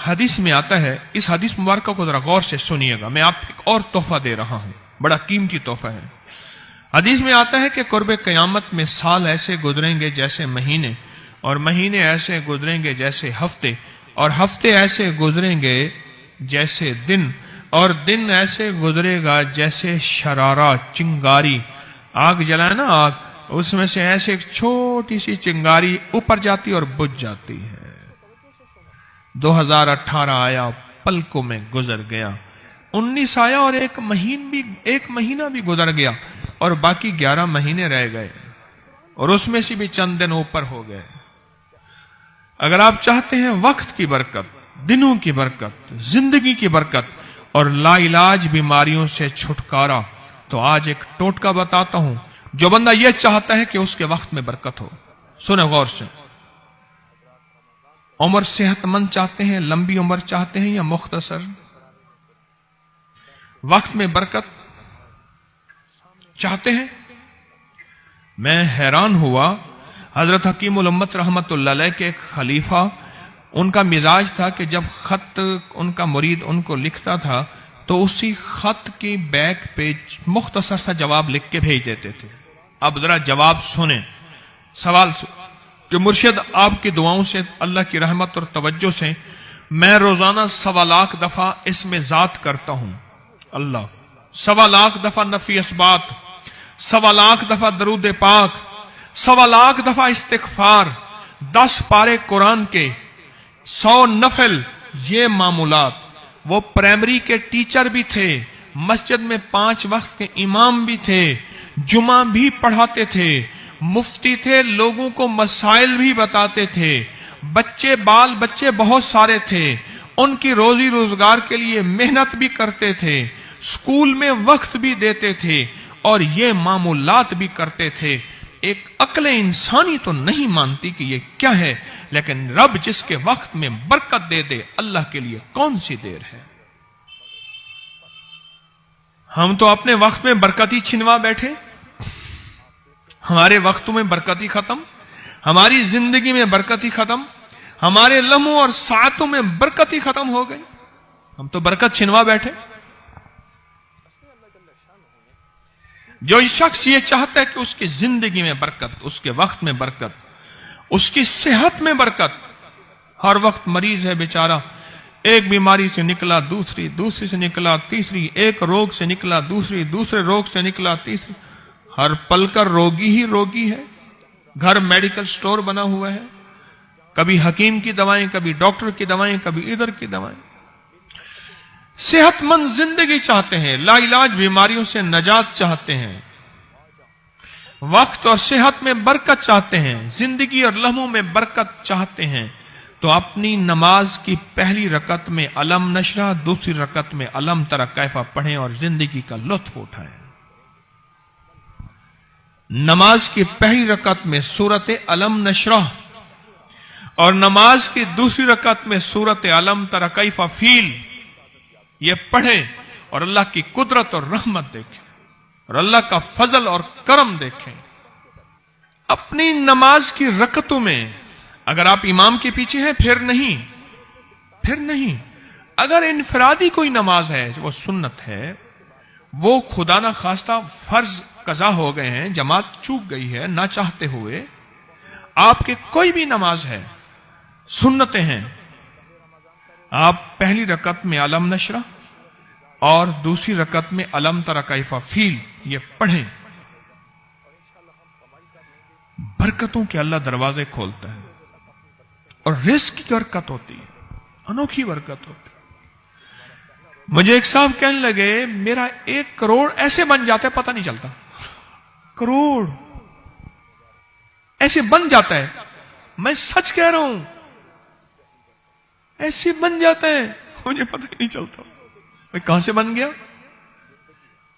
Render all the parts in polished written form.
حدیث میں آتا ہے، اس حدیث مبارکہ کو ذرا غور سے سنیے گا، میں آپ کو ایک اور تحفہ دے رہا ہوں، بڑا قیمتی تحفہ ہے۔ حدیث میں آتا ہے کہ قرب قیامت میں سال ایسے گزریں گے جیسے مہینے، اور مہینے ایسے گزریں گے جیسے ہفتے، اور ہفتے ایسے گزریں گے جیسے دن، اور دن ایسے گزرے گا جیسے شرارہ، چنگاری، آگ جلائے نا آگ، اس میں سے ایسے ایک چھوٹی سی چنگاری اوپر جاتی اور بجھ جاتی ہے۔ 2018 آیا، پلکوں میں گزر گیا، 19 آیا اور ایک مہینہ بھی گزر گیا، اور باقی 11 مہینے رہ گئے، اور اس میں سے بھی چند دن اوپر ہو گئے۔ اگر آپ چاہتے ہیں وقت کی برکت، دنوں کی برکت، زندگی کی برکت اور لا علاج بیماریوں سے چھٹکارا، تو آج ایک ٹوٹکا بتاتا ہوں۔ جو بندہ یہ چاہتا ہے کہ اس کے وقت میں برکت ہو، سنیں غور سے، عمر صحت مند چاہتے ہیں، لمبی عمر چاہتے ہیں یا مختصر؟ وقت میں برکت چاہتے ہیں؟ میں حیران ہوا، حضرت حکیم الامت رحمت اللہ علیہ کے ایک خلیفہ، ان کا مزاج تھا کہ جب خط ان کا مرید ان کو لکھتا تھا تو اسی خط کی بیک پہ مختصر سا جواب لکھ کے بھیج دیتے تھے۔ اب ذرا جواب سنیں، سوال کہ مرشد آپ کی دعاؤں سے، اللہ کی رحمت اور توجہ سے میں روزانہ 1.25 لاکھ دفعہ اس میں ذات کرتا ہوں اللہ، 1.25 لاکھ دفعہ نفی اثبات، 1.25 لاکھ دفعہ درود پاک، 1.25 لاکھ دفعہ استغفار، 10 پارے قرآن کے، 100 نفل، یہ معمولات۔ وہ پرائمری کے ٹیچر بھی تھے، مسجد میں 5 وقت کے امام بھی تھے، جمعہ بھی پڑھاتے تھے، مفتی تھے، لوگوں کو مسائل بھی بتاتے تھے، بال بچے بہت سارے تھے، ان کی روزی روزگار کے لیے محنت بھی کرتے تھے، اسکول میں وقت بھی دیتے تھے، اور یہ معمولات بھی کرتے تھے۔ ایک عقل انسانی تو نہیں مانتی کہ یہ کیا ہے، لیکن رب جس کے وقت میں برکت دے دے، اللہ کے لیے کون سی دیر ہے۔ ہم تو اپنے وقت میں برکت ہی چھنوا بیٹھے، ہمارے وقتوں میں برکت ہی ختم، ہماری زندگی میں برکت ہی ختم، ہمارے لمحوں اور ساعتوں میں برکت ہی ختم ہو گئی، ہم تو برکت چھنوا بیٹھے۔ جو شخص یہ چاہتا ہے کہ اس کی زندگی میں برکت، اس کے وقت میں برکت، اس کی صحت میں برکت، ہر وقت مریض ہے بیچارہ، ایک بیماری سے نکلا دوسری، دوسری سے نکلا تیسری، ایک روگ سے نکلا دوسری، دوسرے روگ سے نکلا تیسری، ہر پل کر روگی ہی روگی ہے۔ گھر میڈیکل سٹور بنا ہوا ہے، کبھی حکیم کی دوائیں، کبھی ڈاکٹر کی دوائیں، کبھی ادھر کی دوائیں۔ صحت مند زندگی چاہتے ہیں، لا علاج بیماریوں سے نجات چاہتے ہیں، وقت اور صحت میں برکت چاہتے ہیں، زندگی اور لمحوں میں برکت چاہتے ہیں، تو اپنی نماز کی پہلی رکعت میں علم نشرح، دوسری رکعت میں علم تری کیف پڑھیں اور زندگی کا لطف اٹھائیں۔ نماز کی پہلی رکعت میں سورت علم نشرح اور نماز کی دوسری رکعت میں سورت علم تری کیف فیل، یہ پڑھیں اور اللہ کی قدرت اور رحمت دیکھیں اور اللہ کا فضل اور کرم دیکھیں۔ اپنی نماز کی رکعتوں میں اگر آپ امام کے پیچھے ہیں پھر نہیں، اگر انفرادی کوئی نماز ہے وہ سنت ہے، وہ خدا نہ خواستہ فرض قضا ہو گئے ہیں، جماعت چوک گئی ہے نہ چاہتے ہوئے، آپ کے کوئی بھی نماز ہے، سنتیں ہیں، آپ پہلی رکعت میں علم نشرح اور دوسری رکعت میں علم تری کیف فیل یہ پڑھیں۔ برکتوں کے اللہ دروازے کھولتا ہے اور رزق کی برکت ہوتی ہے، انوکھی برکت ہوتی ہے۔ مجھے ایک صاحب کہنے لگے میرا 1 کروڑ ایسے بن جاتا ہے پتہ نہیں چلتا، کروڑ ایسے بن جاتا ہے، میں سچ کہہ رہا ہوں، ایسے بن جاتا ہے مجھے پتہ ہی نہیں چلتا کہاں سے بن گیا۔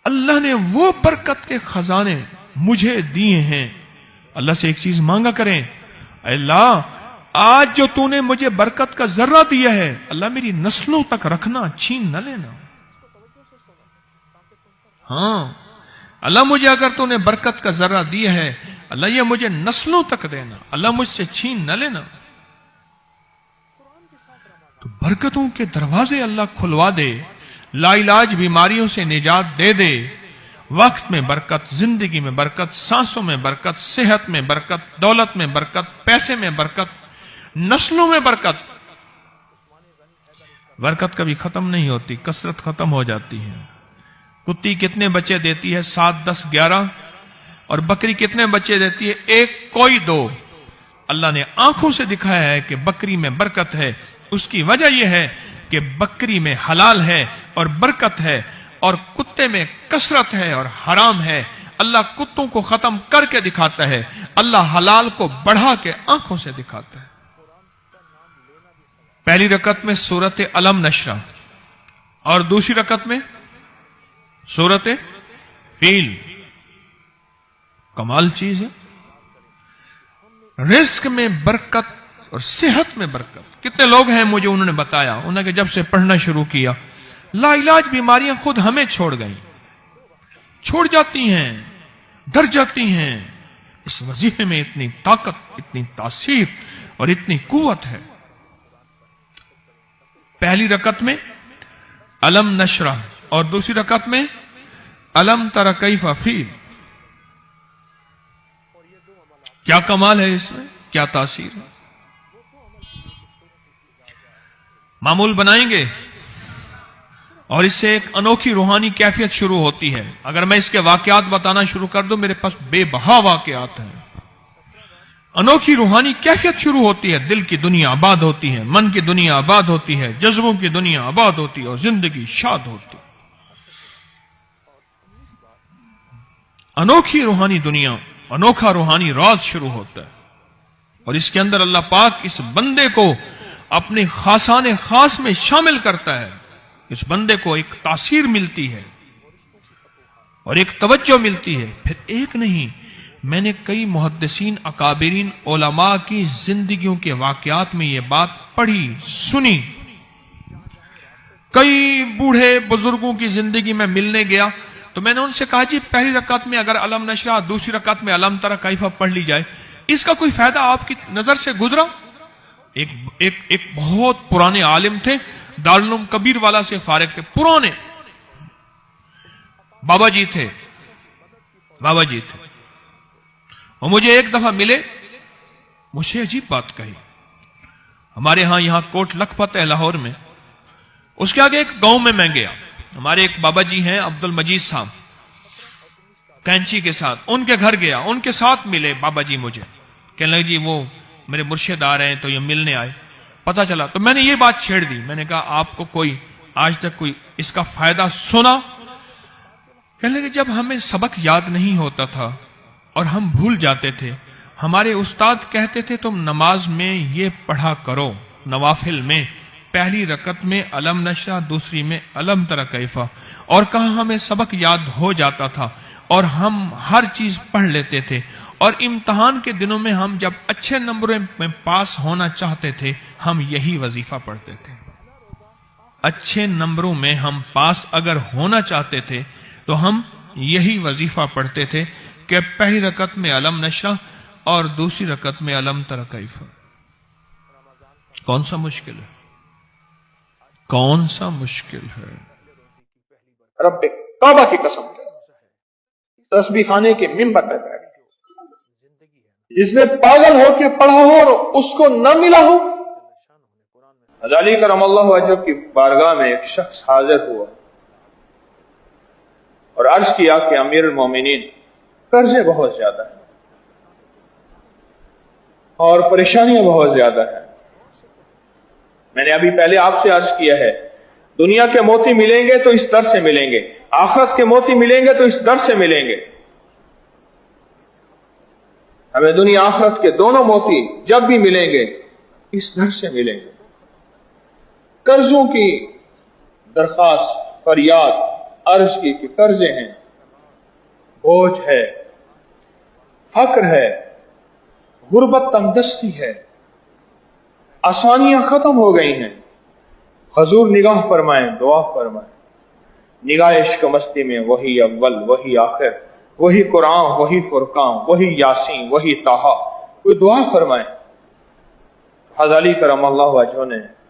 اللہ نے وہ برکت کے خزانے مجھے دیے ہیں۔ اللہ سے ایک چیز مانگا کریں، اے اللہ آج جو تو نے مجھے برکت کا ذرہ دیا ہے، اللہ میری نسلوں تک رکھنا، چھین نہ لینا۔ ہاں اللہ مجھے اگر تو نے برکت کا ذرہ دیا ہے، اللہ یہ مجھے نسلوں تک دینا، اللہ مجھ سے چھین نہ لینا۔ تو برکتوں کے دروازے اللہ کھلوا دے، لا علاج بیماریوں سے نجات دے دے، وقت میں برکت، زندگی میں برکت، سانسوں میں برکت، صحت میں برکت، دولت میں برکت، پیسے میں برکت، نسلوں میں برکت۔ برکت کبھی ختم نہیں ہوتی، کثرت ختم ہو جاتی ہے۔ کتی کتنے بچے دیتی ہے؟ 7، 10، 11۔ اور بکری کتنے بچے دیتی ہے؟ 1، کوئی 2۔ اللہ نے آنکھوں سے دکھایا ہے کہ بکری میں برکت ہے۔ اس کی وجہ یہ ہے کہ بکری میں حلال ہے اور برکت ہے، اور کتے میں کثرت ہے اور حرام ہے۔ اللہ کتوں کو ختم کر کے دکھاتا ہے، اللہ حلال کو بڑھا کے آنکھوں سے دکھاتا ہے۔ پہلی رکعت میں سورت علم نشرہ اور دوسری رکعت میں سورت فیل۔ کمال چیز ہے۔ رزق میں برکت اور صحت میں برکت۔ کتنے لوگ ہیں مجھے انہوں نے بتایا، انہوں نے کہ جب سے پڑھنا شروع کیا لا علاج بیماریاں خود ہمیں چھوڑ گئیں، چھوڑ جاتی ہیں، ڈر جاتی ہیں۔ اس وظیفے میں اتنی طاقت، اتنی تاثیر اور اتنی قوت ہے۔ پہلی رکعت میں علم نشرہ اور دوسری رکعت میں علم تر کیف فیل۔ کیا کمال ہے اس میں، کیا تاثیر ہے۔ معمول بنائیں گے اور اس سے ایک انوکھی روحانی کیفیت شروع ہوتی ہے۔ اگر میں اس کے واقعات بتانا شروع کر دوں، میرے پاس بے بہا واقعات ہیں۔ انوکھی روحانی کیفیت شروع ہوتی ہے، دل کی دنیا آباد ہوتی ہے، من کی دنیا آباد ہوتی ہے، جذبوں کی دنیا آباد ہوتی ہے اور زندگی شاد ہوتی ہے۔ انوکھی روحانی دنیا، انوکھا روحانی راز شروع ہوتا ہے، اور اس کے اندر اللہ پاک اس بندے کو اپنے خاصان خاص میں شامل کرتا ہے۔ اس بندے کو ایک تاثیر ملتی ہے اور ایک توجہ ملتی ہے۔ پھر ایک نہیں، میں نے کئی محدثین، اکابرین، علماء کی زندگیوں کے واقعات میں یہ بات پڑھی، سنی۔ کئی بوڑھے بزرگوں کی زندگی میں ملنے گیا تو میں نے ان سے کہا جی پہلی رکعت میں اگر علم نشرہ، دوسری رکعت میں علم تر کیف پڑھ لی جائے، اس کا کوئی فائدہ آپ کی نظر سے گزرا؟ ایک بہت پرانے عالم تھے، دارالعلوم کبیر والا سے فارغ تھے، پرانے بابا جی تھے، اور مجھے ایک دفعہ ملے، مجھے عجیب بات کہی۔ ہمارے ہاں یہاں کوٹ لکھپت ہے لاہور میں، اس کے آگے ایک گاؤں میں گیا، ہمارے ایک بابا جی ہیں عبد المجید صاحب، کینچی کے ساتھ، ان کے گھر گیا، ان کے ساتھ ملے بابا جی، مجھے کہنے لگے جی وہ میرے مرشد آ رہے ہیں تو یہ ملنے آئے۔ پتا چلا تو میں نے یہ بات چھیڑ دی، میں نے کہا آپ کو کوئی آج تک کوئی اس کا فائدہ سنا؟ کہنے لگے جب ہمیں سبق یاد نہیں ہوتا تھا اور ہم بھول جاتے تھے، ہمارے استاد کہتے تھے تم نماز میں یہ پڑھا کرو، نوافل میں پہلی رکعت میں علم نشرہ، دوسری میں علم تر کیف، اور کہاں ہمیں سبق یاد ہو جاتا تھا اور ہم ہر چیز پڑھ لیتے تھے، اور امتحان کے دنوں میں ہم جب اچھے نمبروں میں پاس ہونا چاہتے تھے ہم یہی وظیفہ پڑھتے تھے۔ اچھے نمبروں میں ہم پاس اگر ہونا چاہتے تھے تو ہم یہی وظیفہ پڑھتے تھے کہ پہلی رکعت میں علم نشرہ اور دوسری رکعت میں علم تر کیف۔ کون سا مشکل ہے؟ کون سا مشکل ہے؟ رب کعبہ کی قسم ہے، تسبیح خانے کے منبر پہ بیٹھ جس نے پاگل ہو کے پڑھا ہو اور اس کو نہ ملا ہو۔ علی کرم اللہ وجہ کی بارگاہ میں ایک شخص حاضر ہوا اور عرض کیا کہ امیر المومنین قرضے بہت زیادہ ہیں اور پریشانیاں بہت زیادہ ہیں۔ میں نے ابھی پہلے آپ سے عرض کیا ہے، دنیا کے موتی ملیں گے تو اس در سے ملیں گے، آخرت کے موتی ملیں گے تو اس در سے ملیں گے۔ ہمیں دنیا آخرت کے دونوں موتی جب بھی ملیں گے اس در سے ملیں گے۔ قرضوں کی درخواست، فریاد عرض کی کہ قرضے ہیں، بوجھ ہے، فقر ہے، غربت تنگدستی ہے، آسانیاں ختم ہو گئی ہیں۔ حضور نگاہ فرمائیں، دعا فرمائیں، نگاہ عشق مستی میں وہی اول، وہی آخر، وہی قرآن، وہی فرقان، وہی یاسین، وہی طٰہٰ، کوئی دعا فرمائیں۔ حضرت علی کرم اللہ وجہہ نے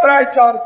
3-4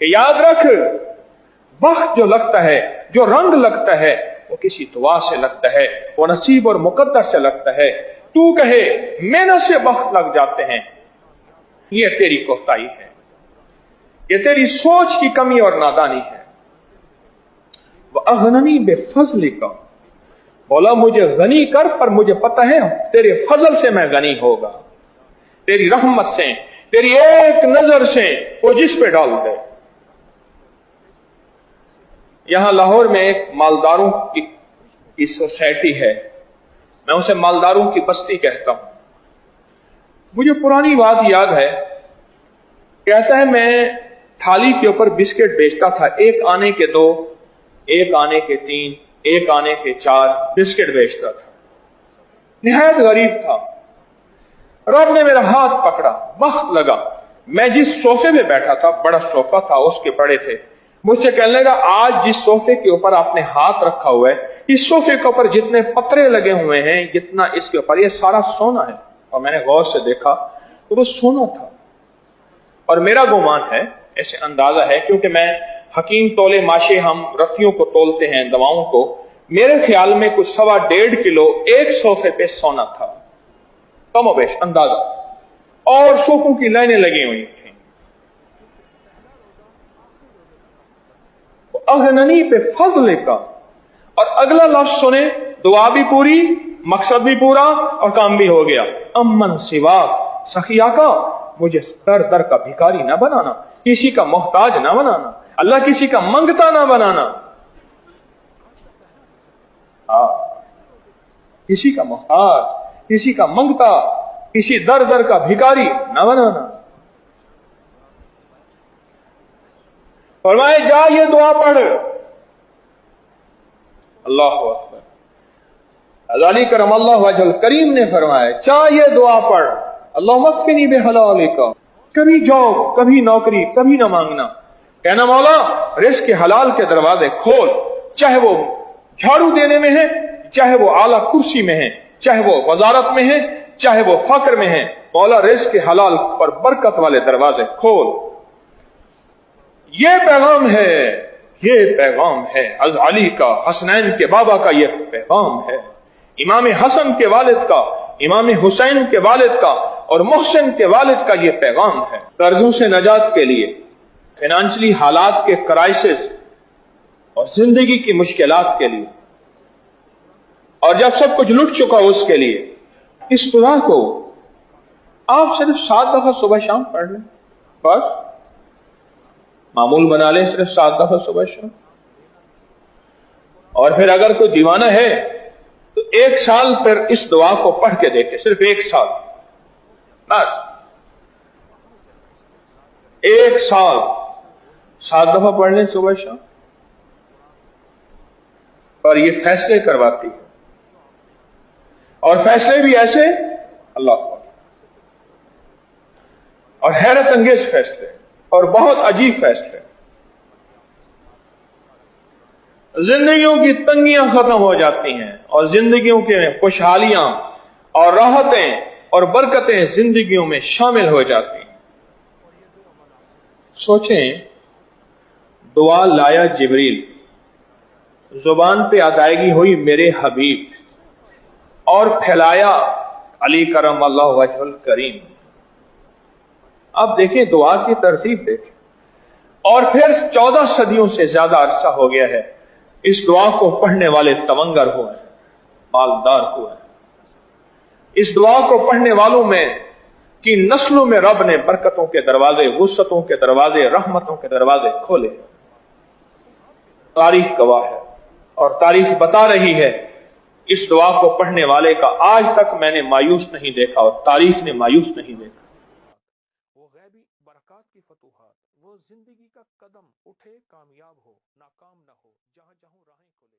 کہ یاد رکھ وقت جو لگتا ہے, جو رنگ لگتا ہے, وہ کسی دعا سے لگتا ہے, وہ نصیب اور مقدر سے لگتا ہے. تو کہے محنت سے وقت لگ جاتے ہیں, یہ تیری کوتاہی ہے, یہ تیری سوچ کی کمی اور نادانی ہے. وَأَغْنَنِي بِفَضْلِكَ, بولا مجھے غنی کر, پر مجھے پتہ ہے تیرے فضل سے میں غنی ہوگا, تیری رحمت سے, تیری ایک نظر سے وہ جس پہ ڈال دے. یہاں لاہور میں ایک مالداروں کی سوسائٹی ہے, میں اسے مالداروں کی بستی کہتا ہوں. مجھے پرانی بات یاد ہے, کہتا ہے میں تھالی کے اوپر بسکٹ بیچتا تھا, 1 آنے کے 2, 1 آنے کے 3, 1 آنے کے 4 بسکٹ بیچتا تھا. نہایت غریب تھا. رب نے میرا ہاتھ پکڑا, وقت لگا, میں جس صوفے پہ بیٹھا تھا, بڑا صوفہ تھا, اس کے بڑے تھے, مجھ سے کہنے لگا آج جس صوفے کے اوپر آپ نے ہاتھ رکھا ہوا ہے, اس صوفے کے اوپر جتنے پترے لگے ہوئے ہیں, جتنا اس کے اوپر, یہ سارا سونا ہے. اور میں نے غور سے دیکھا تو وہ سونا تھا. اور میرا گمان ہے, ایسے اندازہ ہے, کیونکہ میں حکیم تولے ماشے, ہم رتیوں کو تولتے ہیں, دواؤں کو, میرے خیال میں کچھ 1.5 کلو ایک صوفے پہ سونا تھا, کم و بیش اندازہ. اور صوفوں کی لائنیں لگی ہوئی تھیں. اغننی پہ فضل کا, اور اگلا لفظ سنے, دعا بھی پوری, مقصد بھی پورا, اور کام بھی ہو گیا. امن سوا سخیا کا, مجھے در در کا بھکاری نہ بنانا, کسی کا محتاج نہ بنانا, اللہ کسی کا منگتا نہ بنانا. کسی کا محتاج, کسی کا منگتا, کسی در در کا بھکاری نہ بنانا. فرمائے جا یہ دعا پڑھ. اللہ اکبر. غزالی کرم اللہ وجہ الکریم نے فرمایا چاہ یہ دعا پڑھ, اللہم اکفنی بحلالک. کبھی جاب, کبھی نوکری, کبھی نہ مانگنا, کہنا مولا رزق کے حلال کے دروازے کھول, چاہے وہ جھاڑو دینے میں ہے, چاہے وہ اعلیٰ کرسی میں ہے, چاہے وہ وزارت میں ہے, چاہے وہ فقر میں ہے, مولا رزق کے حلال پر برکت والے دروازے کھول. یہ پیغام ہے, یہ پیغام ہے علی کا, حسنین کے بابا کا یہ پیغام ہے, امام حسن کے والد کا, امام حسین کے والد کا, اور محسن کے والد کا یہ پیغام ہے. قرضوں سے نجات کے لیے, فائنانشلی حالات کے کرائسس اور زندگی کی مشکلات کے لیے, اور جب سب کچھ لٹ چکا اس کے لیے, اس دعا کو آپ صرف 7 دفعہ صبح شام پڑھ لیں, بس معمول بنا لیں, صرف 7 دفعہ صبح شام. اور پھر اگر کوئی دیوانہ ہے تو 1 سال پھر اس دعا کو پڑھ کے دیکھے, صرف 1 سال, بس 1 سال 7 دفعہ پڑھ لیں صبح شام. اور یہ فیصلے کرواتی ہے, اور فیصلے بھی ایسے اللہ کو, اور حیرت انگیز فیصلے, اور بہت عجیب فیصلے. زندگیوں کی تنگیاں ختم ہو جاتی ہیں, اور زندگیوں کے خوشحالیاں اور راحتیں اور برکتیں زندگیوں میں شامل ہو جاتی ہیں. سوچیں, دعا لایا جبریل, زبان پہ ادائیگی ہوئی میرے حبیب, اور پھیلایا علی کرم اللہ وجہ الکریم. اب دیکھیں دعا کی ترتیب دیکھیں, اور پھر 14 صدیوں سے زیادہ عرصہ ہو گیا ہے اس دعا کو پڑھنے والے تونگر ہوئے, مالدار ہوئے. اس دعا کو پڑھنے والوں میں کی نسلوں میں رب نے برکتوں کے دروازے, وسعتوں کے دروازے, رحمتوں کے دروازے کھولے. تاریخ گواہ ہے, اور تاریخ بتا رہی ہے, اس دعا کو پڑھنے والے کا آج تک میں نے مایوس نہیں دیکھا, اور تاریخ نے مایوس نہیں دیکھا. وہ غیبی برکات کی فتوحات, وہ زندگی کا قدم اٹھے کامیاب ہو, ناکام نہ ہو, جہاں جہاں راہیں کھلے.